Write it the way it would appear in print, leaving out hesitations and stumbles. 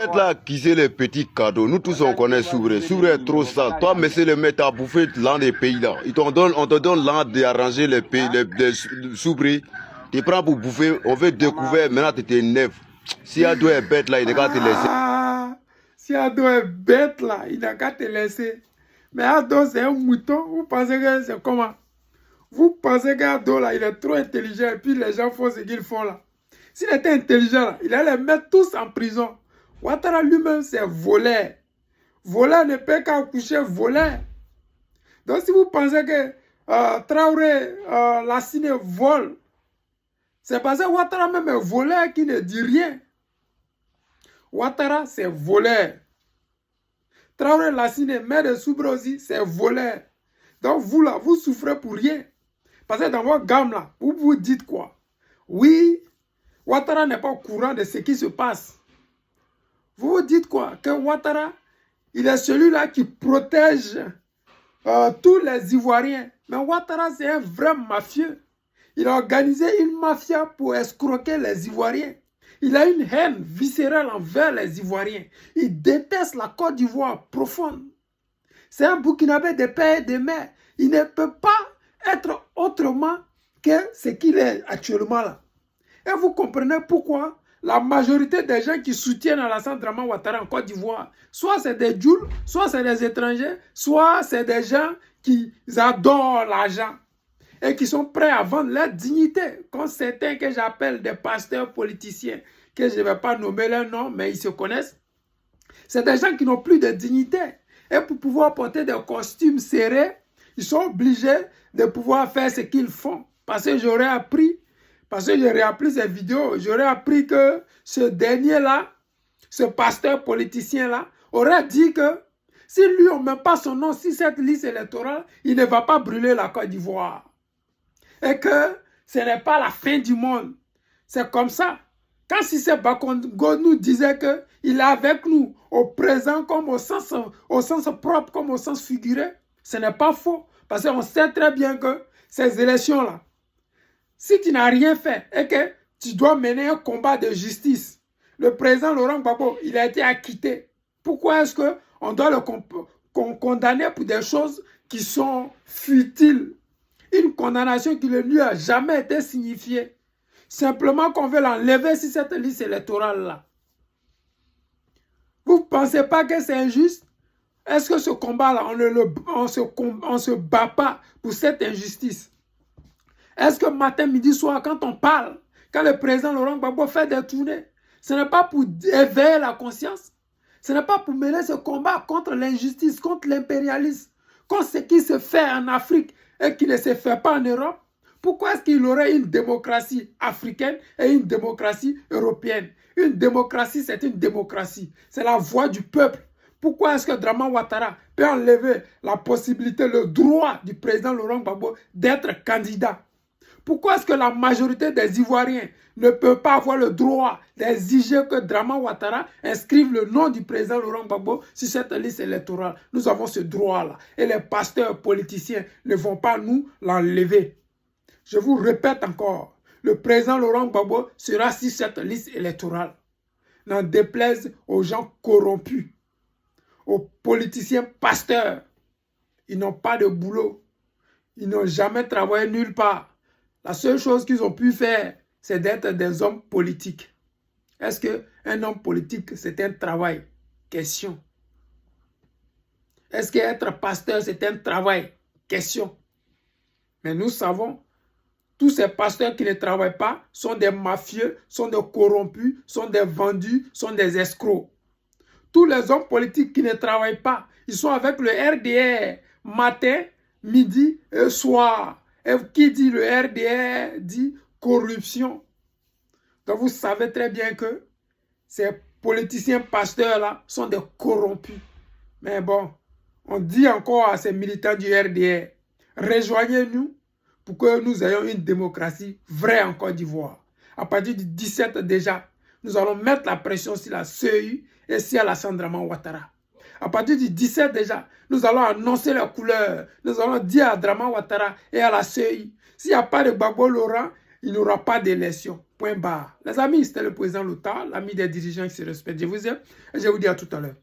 Faites là acquiser les petits cadeaux. Nous tous on connaît Soubré. Soubré est trop sale. Toi, monsieur le maître, à bouffer l'un des pays là. On te donne l'an d'arranger les pays, les Soubré. Tu prends pour bouffer, on veut découvrir, maintenant tu t'énerves. Si Ado est bête là, il n'a qu'à te laisser. Si Ado est bête là, il n'a qu'à te laisser. Mais Ado c'est un mouton, vous pensez que c'est comment? Vous pensez qu'Ado là, il est trop intelligent et puis les gens font ce qu'ils font là. S'il était intelligent là, il allait les mettre tous en prison. Ouattara lui-même c'est voleur. Voleur ne peut qu'accoucher voleur. Donc si vous pensez que Traoré, Lassine vole, c'est parce que Ouattara même est voleur qui ne dit rien. Ouattara c'est voleur. Traoré, Lassine, maire de Soubré aussi, c'est voleur. Donc vous là, vous souffrez pour rien. Parce que dans votre gamme là, vous vous dites quoi? Oui, Ouattara n'est pas au courant de ce qui se passe. Vous vous dites quoi? Que Ouattara, il est celui-là qui protège tous les Ivoiriens. Mais Ouattara, c'est un vrai mafieux. Il a organisé une mafia pour escroquer les Ivoiriens. Il a une haine viscérale envers les Ivoiriens. Il déteste la Côte d'Ivoire profonde. C'est un Burkinabé de père et de mère. Il ne peut pas être autrement que ce qu'il est actuellement là. Et vous comprenez pourquoi la majorité des gens qui soutiennent Alassane Dramane Ouattara en Côte d'Ivoire, soit c'est des Djouls, soit c'est des étrangers, soit c'est des gens qui adorent l'argent et qui sont prêts à vendre leur dignité, comme certains que j'appelle des pasteurs politiciens, que je ne vais pas nommer leur nom, mais ils se connaissent. C'est des gens qui n'ont plus de dignité. Et pour pouvoir porter des costumes serrés, ils sont obligés de pouvoir faire ce qu'ils font. Parce que j'aurais appris, parce que j'aurais appris ces vidéos, j'aurais appris que ce dernier-là, ce pasteur politicien-là, aurait dit que si lui, on ne met pas son nom sur cette liste électorale, il ne va pas brûler la Côte d'Ivoire. Et que ce n'est pas la fin du monde. C'est comme ça. Quand Cissé Bakongo nous disait qu'il est avec nous au présent comme au sens propre, comme au sens figuré, ce n'est pas faux. Parce qu'on sait très bien que ces élections-là, si tu n'as rien fait et que tu dois mener un combat de justice, le président Laurent Gbagbo, il a été acquitté. Pourquoi est-ce qu'on doit le condamner pour des choses qui sont futiles? Une condamnation qui ne lui a jamais été signifiée. Simplement qu'on veut l'enlever sur cette liste électorale-là. Vous ne pensez pas que c'est injuste? Est-ce que ce combat-là, on ne se bat pas pour cette injustice? Est-ce que matin, midi, soir, quand on parle, quand le président Laurent Gbagbo fait des tournées, ce n'est pas pour éveiller la conscience? Ce n'est pas pour mener ce combat contre l'injustice, contre l'impérialisme, contre ce qui se fait en Afrique et qui ne se fait pas en Europe? Pourquoi est-ce qu'il aurait une démocratie africaine et une démocratie européenne? Une démocratie, c'est une démocratie. C'est la voix du peuple. Pourquoi est-ce que Dramane Ouattara peut enlever la possibilité, le droit du président Laurent Gbagbo d'être candidat? Pourquoi est-ce que la majorité des Ivoiriens ne peut pas avoir le droit d'exiger que Dramane Ouattara inscrive le nom du président Laurent Gbagbo sur cette liste électorale? Nous avons ce droit-là. Et les pasteurs politiciens ne vont pas nous l'enlever. Je vous répète encore, le président Laurent Gbagbo sera sur cette liste électorale. N'en déplaise aux gens corrompus, aux politiciens pasteurs. Ils n'ont pas de boulot. Ils n'ont jamais travaillé nulle part. La seule chose qu'ils ont pu faire, c'est d'être des hommes politiques. Est-ce qu'un homme politique, c'est un travail? Question. Est-ce qu'être pasteur, c'est un travail? Question. Mais nous savons, tous ces pasteurs qui ne travaillent pas sont des mafieux, sont des corrompus, sont des vendus, sont des escrocs. Tous les hommes politiques qui ne travaillent pas, ils sont avec le RDR matin, midi et soir. Et qui dit le RDR dit corruption. Donc vous savez très bien que ces politiciens pasteurs-là sont des corrompus. Mais bon, on dit encore à ces militants du RDR, rejoignez-nous pour que nous ayons une démocratie vraie en Côte d'Ivoire. À partir du 17 déjà, nous allons mettre la pression sur la CEI et sur Alassane Dramane Ouattara. À partir du 17 déjà, nous allons annoncer la couleur. Nous allons dire à Dramane Ouattara et à la CEI, s'il n'y a pas de Gbagbo Laurent, il n'y aura pas d'élection. Point barre. Les amis, c'était le président Lota, l'ami des dirigeants qui se respectent. Je vous aime et je vous dis à tout à l'heure.